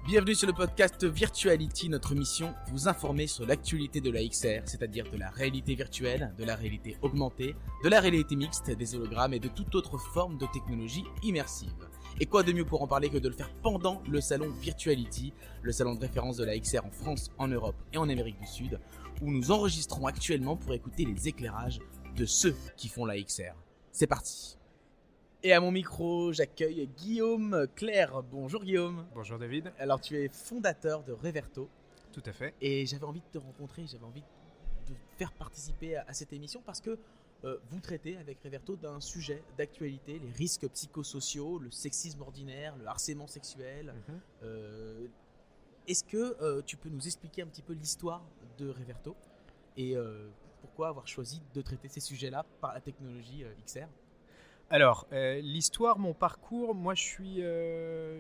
Bienvenue sur le podcast Virtuality, notre mission, vous informer sur l'actualité de la XR, c'est-à-dire de la réalité virtuelle, de la réalité augmentée, de la réalité mixte, des hologrammes et de toute autre forme de technologie immersive. Et quoi de mieux pour en parler que de le faire pendant le salon Virtuality, le salon de référence de la XR en France, en Europe et en Amérique du Sud, où nous enregistrons actuellement pour écouter les éclairages de ceux qui font la XR. C'est parti. Et à mon micro, j'accueille Guillaume Claire. Bonjour Guillaume. Bonjour David. Alors tu es fondateur de Reverto. Tout à fait. Et j'avais envie de te rencontrer, j'avais envie de te faire participer à cette émission parce que vous traitez avec Reverto d'un sujet d'actualité, les risques psychosociaux, le sexisme ordinaire, le harcèlement sexuel. Est-ce que tu peux nous expliquer un petit peu l'histoire de Reverto et pourquoi avoir choisi de traiter ces sujets-là par la technologie XR ? Alors, l'histoire, mon parcours, moi je suis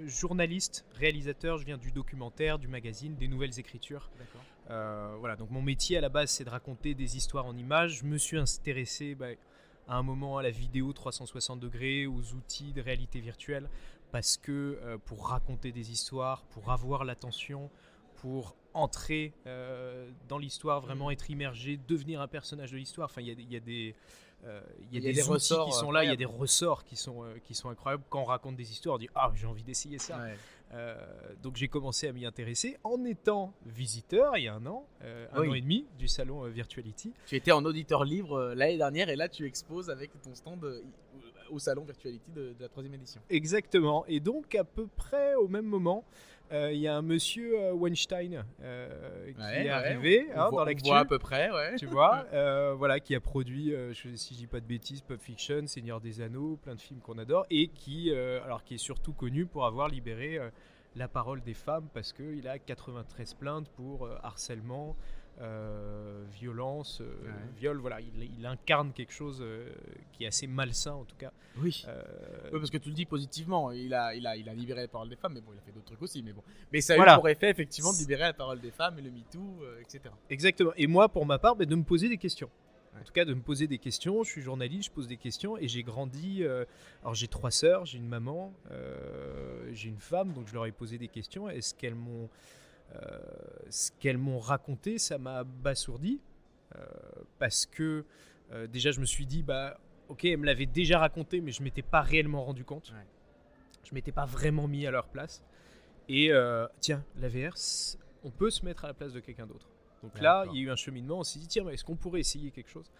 journaliste, réalisateur, je viens du documentaire, du magazine, des nouvelles écritures. D'accord. Voilà, donc mon métier à la base c'est de raconter des histoires en images. Je me suis intéressé à un moment à la vidéo 360 degrés, aux outils de réalité virtuelle, parce que pour raconter des histoires, pour avoir l'attention, pour entrer dans l'histoire, vraiment être immergé, devenir un personnage de l'histoire, enfin il y a des outils ressorts qui sont là, il y a des ressorts qui sont incroyables. Quand on raconte des histoires, on dit « Ah, j'ai envie d'essayer ça Ouais. ». Donc j'ai commencé à m'y intéresser en étant visiteur il y a un an et demi du salon Virtuality. Tu étais en auditeur libre l'année dernière et là tu exposes avec ton stand au salon Virtuality de la 3e édition. Exactement, et donc à peu près au même moment, il y a un monsieur Weinstein qui est arrivé dans l'actu. On voit à peu près, ouais. Tu vois, voilà, qui a produit, si je dis pas de bêtises, Pulp Fiction, Seigneur des Anneaux, plein de films qu'on adore, et qui est surtout connu pour avoir libéré la parole des femmes parce qu'il a 93 plaintes pour harcèlement, violence, viol. Voilà, il incarne quelque chose qui est assez malsain en tout cas. Oui. Oui, parce que tu le dis positivement, il a libéré la parole des femmes, mais bon, il a fait d'autres trucs aussi, mais bon. Mais ça a eu pour effet effectivement de libérer la parole des femmes et le MeToo, etc. Exactement. Et moi, pour ma part, de me poser des questions. En tout cas, de me poser des questions. Je suis journaliste, je pose des questions et j'ai grandi. Alors, j'ai 3 sœurs, j'ai une maman, j'ai une femme, donc je leur ai posé des questions. Et ce qu'elles m'ont raconté, ça m'a abasourdi parce que déjà, je me suis dit, ok, elles me l'avaient déjà raconté, mais je m'étais pas réellement rendu compte. Ouais. Je m'étais pas vraiment mis à leur place. Et tiens, la VR, on peut se mettre à la place de quelqu'un d'autre. Donc là, il y a eu un cheminement, on s'est dit, tiens, mais est-ce qu'on pourrait essayer quelque chose ?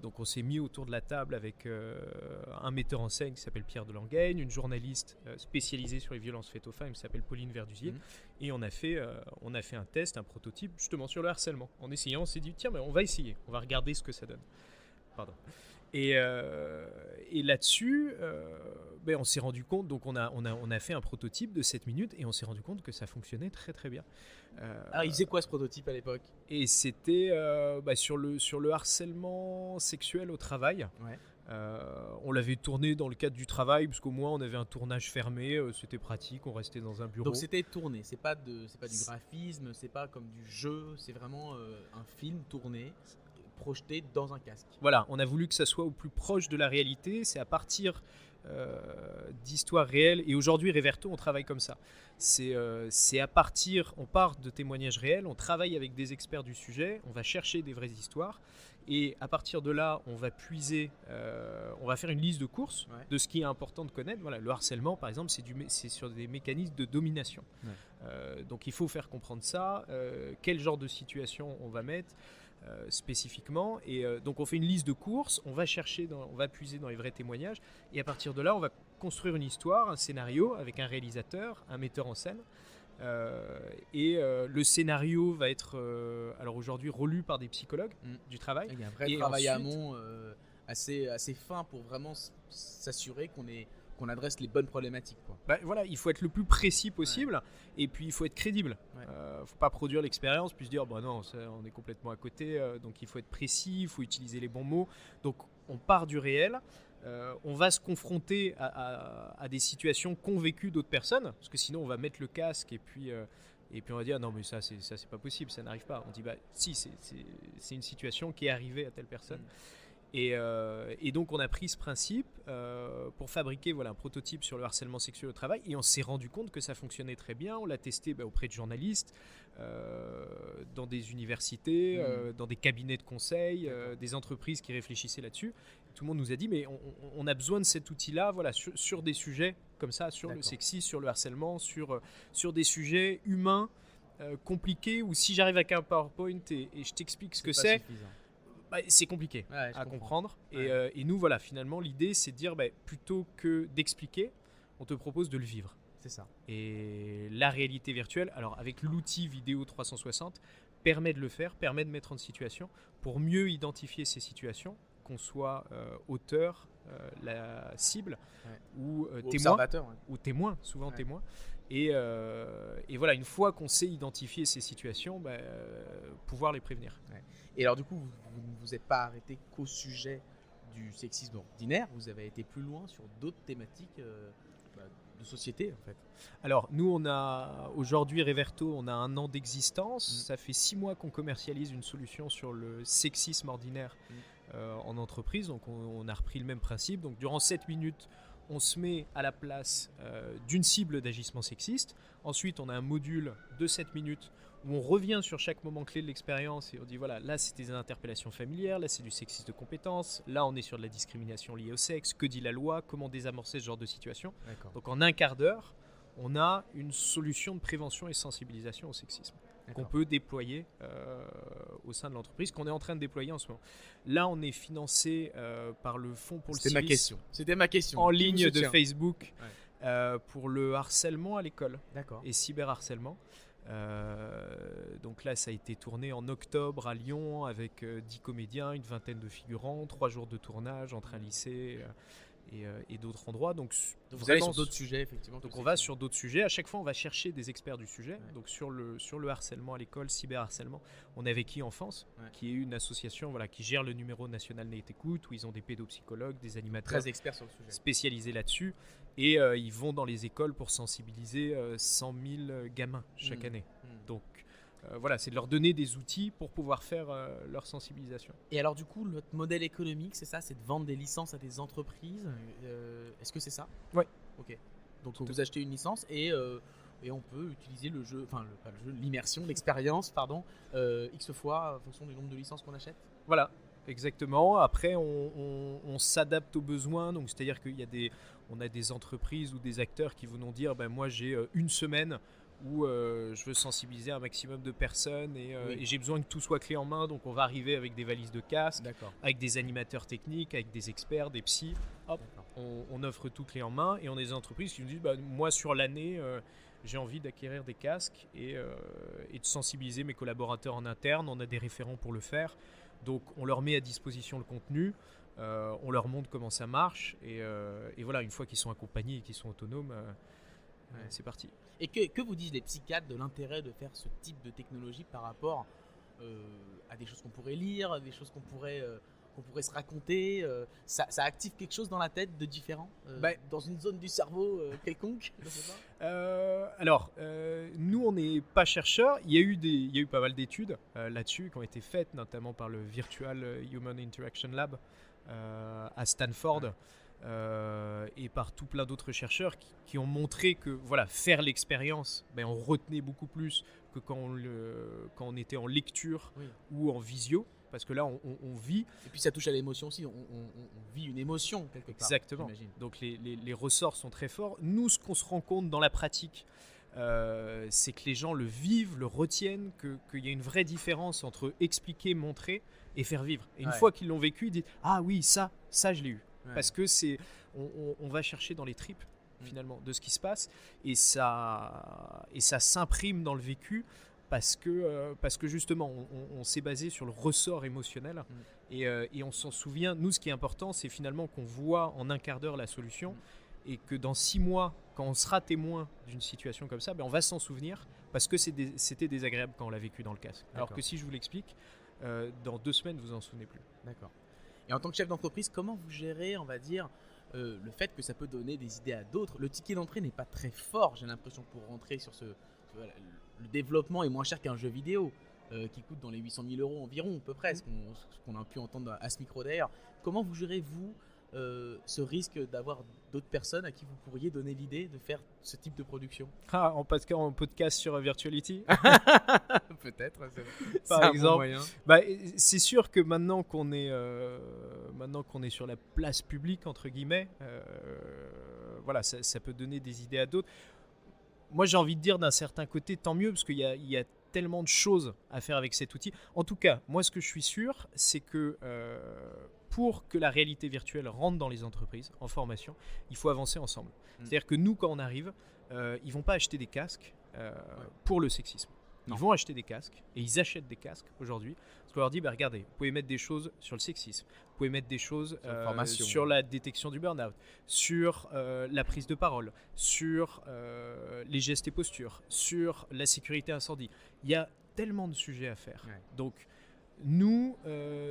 Donc on s'est mis autour de la table avec un metteur en scène qui s'appelle Pierre Delangagne, une journaliste spécialisée sur les violences faites aux femmes qui s'appelle Pauline Verdusier, et on a fait un test, un prototype justement sur le harcèlement. En essayant, on s'est dit, tiens, mais on va essayer, on va regarder ce que ça donne. Pardon. Et là-dessus, on s'est rendu compte, donc on a fait un prototype de 7 minutes et on s'est rendu compte que ça fonctionnait très très bien. Alors il faisait quoi ce prototype à l'époque ? Et c'était sur le harcèlement sexuel au travail. Ouais. On l'avait tourné dans le cadre du travail parce qu'au moins on avait un tournage fermé, c'était pratique, on restait dans un bureau. Donc c'était tourné, c'est pas du graphisme, c'est pas comme du jeu, c'est vraiment un film tourné, projeté dans un casque. Voilà, on a voulu que ça soit au plus proche de la réalité, c'est à partir d'histoires réelles, et aujourd'hui Reverto on travaille comme ça. C'est à partir, on part de témoignages réels, on travaille avec des experts du sujet, on va chercher des vraies histoires, et à partir de là on va puiser, on va faire une liste de courses de ce qui est important de connaître. Voilà, le harcèlement par exemple c'est sur des mécanismes de domination, donc il faut faire comprendre ça, quel genre de situation on va mettre spécifiquement, et donc on fait une liste de courses, on va puiser dans les vrais témoignages, et à partir de là on va construire une histoire, un scénario avec un réalisateur, un metteur en scène, et le scénario va être alors aujourd'hui relu par des psychologues du travail. Il y a un vrai travail amont assez fin pour vraiment s'assurer qu'on adresse les bonnes problématiques, quoi. Voilà, il faut être le plus précis possible, et puis il faut être crédible. Faut pas produire l'expérience puis se dire non, on est complètement à côté, donc il faut être précis, il faut utiliser les bons mots. Donc on part du réel, on va se confronter à des situations qu'ont vécues d'autres personnes, parce que sinon on va mettre le casque et puis on va dire non mais ça c'est pas possible, ça n'arrive pas. On dit si, c'est une situation qui est arrivée à telle personne. Et donc on a pris ce principe pour fabriquer un prototype sur le harcèlement sexuel au travail, et on s'est rendu compte que ça fonctionnait très bien. On l'a testé auprès de journalistes, dans des universités, dans des cabinets de conseil, des entreprises qui réfléchissaient là-dessus. Tout le monde nous a dit mais on a besoin de cet outil-là sur des sujets comme ça, sur le sexisme, sur le harcèlement, sur des sujets humains compliqués, où si j'arrive avec un PowerPoint et je t'explique ce que c'est, c'est compliqué à comprendre. Et nous, finalement, l'idée, c'est de dire, plutôt que d'expliquer, on te propose de le vivre. C'est ça. Et la réalité virtuelle, alors avec l'outil vidéo 360, permet de le faire, permet de mettre en situation pour mieux identifier ces situations, qu'on soit auteur, la cible, ou témoin, souvent témoin. Et une fois qu'on sait identifier ces situations, pouvoir les prévenir. Et alors du coup, vous ne vous êtes pas arrêté qu'au sujet du sexisme ordinaire, vous avez été plus loin sur d'autres thématiques de société en fait. Alors nous, on a aujourd'hui Reverto, on a 1 an d'existence. Ça fait 6 mois qu'on commercialise une solution sur le sexisme ordinaire en entreprise. Donc on a repris le même principe. Donc durant 7 minutes, on se met à la place d'une cible d'agissement sexiste. Ensuite, on a un module de 7 minutes où on revient sur chaque moment clé de l'expérience et on dit là c'était des interpellations familières, là c'est du sexisme de compétences, là on est sur de la discrimination liée au sexe, que dit la loi, comment désamorcer ce genre de situation. Donc en un quart d'heure, on a une solution de prévention et sensibilisation au sexisme qu'on peut déployer au sein de l'entreprise, qu'on est en train de déployer en ce moment. Là, on est financé par le Fonds pour le civisme. C'était ma question. En ligne de Facebook pour le harcèlement à l'école et cyberharcèlement. Donc là, ça a été tourné en octobre à Lyon avec 10 comédiens, une vingtaine de figurants, 3 jours de tournage entre un lycée et d'autres endroits. Donc vous allez sur d'autres sujets, effectivement. Donc on va sur d'autres sujets. À chaque fois, on va chercher des experts du sujet. Donc sur le harcèlement à l'école, cyberharcèlement, on est avec France, qui est une association qui gère le numéro national Nate Écoute, où ils ont des pédopsychologues, des animateurs très experts sur le sujet, spécialisés là-dessus. Et ils vont dans les écoles pour sensibiliser 100 000 gamins chaque année. Donc c'est de leur donner des outils pour pouvoir faire leur sensibilisation. Et alors du coup, notre modèle économique, c'est ça, c'est de vendre des licences à des entreprises. Est-ce que c'est ça ? Ouais. Ok. Donc vous achetez une licence et on peut utiliser le jeu, l'immersion, l'expérience, X fois en fonction du nombre de licences qu'on achète. Voilà. Exactement. Après, on s'adapte aux besoins. Donc, c'est-à-dire qu'on a des entreprises ou des acteurs qui vont nous dire moi, j'ai une semaine où je veux sensibiliser un maximum de personnes et j'ai besoin que tout soit clé en main. Donc, on va arriver avec des valises de casque, avec des animateurs techniques, avec des experts, des psys. Hop, on offre tout clé en main. Et on a des entreprises qui nous disent moi, sur l'année, j'ai envie d'acquérir des casques et de sensibiliser mes collaborateurs en interne. On a des référents pour le faire. Donc on leur met à disposition le contenu, on leur montre comment ça marche et une fois qu'ils sont accompagnés et qu'ils sont autonomes, c'est parti. Et que vous disent les psychiatres de l'intérêt de faire ce type de technologie par rapport à des choses qu'on pourrait lire, à des choses qu'on pourrait se raconter, ça active quelque chose dans la tête de différent, dans une zone du cerveau quelconque, je sais pas. Alors, nous, on n'est pas chercheurs. Il y a eu pas mal d'études là-dessus qui ont été faites, notamment par le Virtual Human Interaction Lab à Stanford et par tout plein d'autres chercheurs qui ont montré que faire l'expérience, on retenait beaucoup plus que quand on était en lecture ou en visio. Parce que là, on vit. Et puis ça touche à l'émotion aussi, on vit une émotion quelque part. Exactement. J'imagine. Donc les ressorts sont très forts. Nous, ce qu'on se rend compte dans la pratique, c'est que les gens le vivent, le retiennent, qu'il y a une vraie différence entre expliquer, montrer et faire vivre. Et une fois qu'ils l'ont vécu, ils disent « Ah oui, ça je l'ai eu ». Parce que on va chercher dans les tripes finalement de ce qui se passe et ça s'imprime dans le vécu. Parce que justement, on s'est basé sur le ressort émotionnel et on s'en souvient. Nous, ce qui est important, c'est finalement qu'on voit en un quart d'heure la solution et que dans 6 mois, quand on sera témoin d'une situation comme ça, on va s'en souvenir parce que c'était désagréable quand on l'a vécu dans le casque. Alors que si je vous l'explique, dans 2 semaines, vous en souvenez plus. D'accord. Et en tant que chef d'entreprise, comment vous gérez, on va dire, le fait que ça peut donner des idées à d'autres ? Le ticket d'entrée n'est pas très fort, j'ai l'impression, pour rentrer sur le développement est moins cher qu'un jeu vidéo. qui coûte dans les 800 000 euros environ, à peu près, ce qu'on a pu entendre à ce micro d'ailleurs. Comment vous gérez, vous, ce risque d'avoir d'autres personnes à qui vous pourriez donner l'idée de faire ce type de production? En podcast sur Virtuality Peut-être, par exemple. C'est sûr que maintenant qu'on est sur la place publique, entre guillemets, voilà, ça peut donner des idées à d'autres. Moi, j'ai envie de dire d'un certain côté, tant mieux, parce qu'il y a tellement de choses à faire avec cet outil. En tout cas, moi, ce que je suis sûr, c'est que pour que la réalité virtuelle rentre dans les entreprises en formation, il faut avancer ensemble. C'est-à-dire que nous, quand on arrive, ils vont pas acheter des casques pour le sexisme. Ils vont acheter des casques, et ils achètent des casques aujourd'hui, parce qu'on leur dit, regardez, vous pouvez mettre des choses sur le sexisme, vous pouvez mettre des choses sur la détection du burn-out, sur la prise de parole, sur les gestes et postures, sur la sécurité incendie. Il y a tellement de sujets à faire. Donc, nous,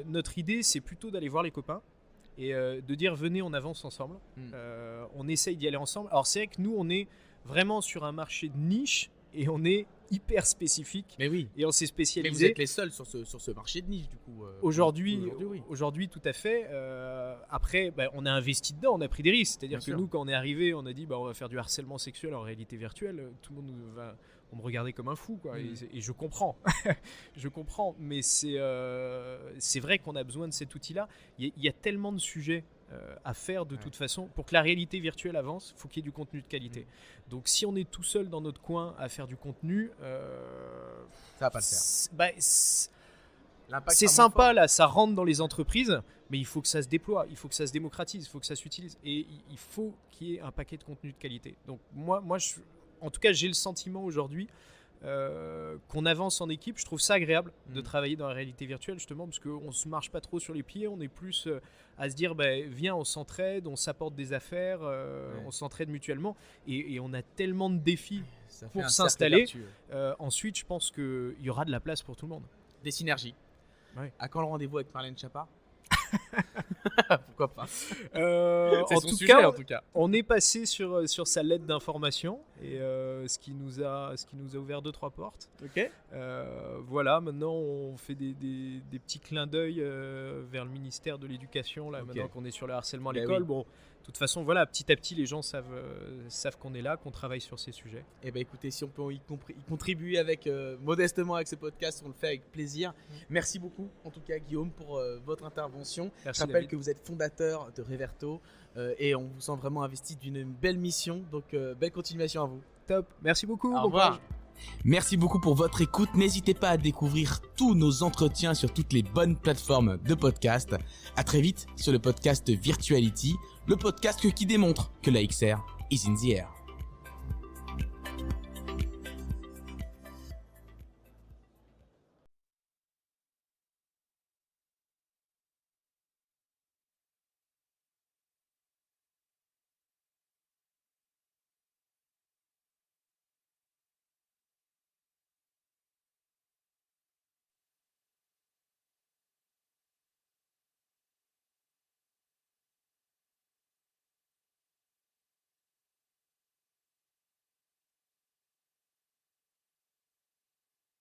notre idée, c'est plutôt d'aller voir les copains et de dire, venez, on avance ensemble. On essaye d'y aller ensemble. Alors, c'est vrai que nous, on est vraiment sur un marché de niche et on est hyper spécifique. Mais oui. Et on s'est spécialisé. Mais vous êtes les seuls sur ce marché de niche, du coup. Aujourd'hui, tout à fait. Après, on a investi dedans, on a pris des risques. C'est-à-dire que nous, quand on est arrivé, on a dit, on va faire du harcèlement sexuel en réalité virtuelle. Tout le monde on me regardait comme un fou, quoi. Et je comprends. Je comprends. Mais c'est vrai qu'on a besoin de cet outil-là. Il y a tellement de sujets à faire de toute façon. Pour que la réalité virtuelle avance, il faut qu'il y ait du contenu de qualité. Donc si on est tout seul dans notre coin à faire du contenu, ça va pas le faire. C'est sympa là, ça rentre dans les entreprises, mais il faut que ça se déploie, il faut que ça se démocratise, il faut que ça s'utilise, et il faut qu'il y ait un paquet de contenu de qualité. Donc moi en tout cas, j'ai le sentiment aujourd'hui qu'on avance en équipe. Je trouve ça agréable de travailler dans la réalité virtuelle, justement, parce qu'on ne se marche pas trop sur les pieds. On est plus à se dire, viens, on s'entraide, on s'apporte des affaires, on s'entraide mutuellement. Et on a tellement de défis pour s'installer. Ensuite, je pense qu'il y aura de la place pour tout le monde. Des synergies. À quand le rendez-vous avec Marlène Schiappa? Pourquoi pas? En tout cas, on est passé sur sa lettre d'information et ce qui nous a ouvert 2-3 portes. Voilà, maintenant on fait des petits clins d'œil vers le ministère de l'Éducation là, maintenant qu'on est sur le harcèlement à l'école. Bon, de toute façon, voilà, petit à petit, les gens savent qu'on est là, qu'on travaille sur ces sujets. Et écoutez, si on peut y contribuer modestement avec ce podcast, on le fait avec plaisir. Merci beaucoup, en tout cas, Guillaume, pour votre intervention. Merci, je rappelle que vous êtes fondateur de Reverto et on vous sent vraiment investi d'une belle mission. Donc, belle continuation à vous. Top, merci beaucoup. Au revoir. Merci beaucoup pour votre écoute. N'hésitez pas à découvrir tous nos entretiens sur toutes les bonnes plateformes de podcast. À très vite sur le podcast Virtuality, le podcast qui démontre que la XR is in the air.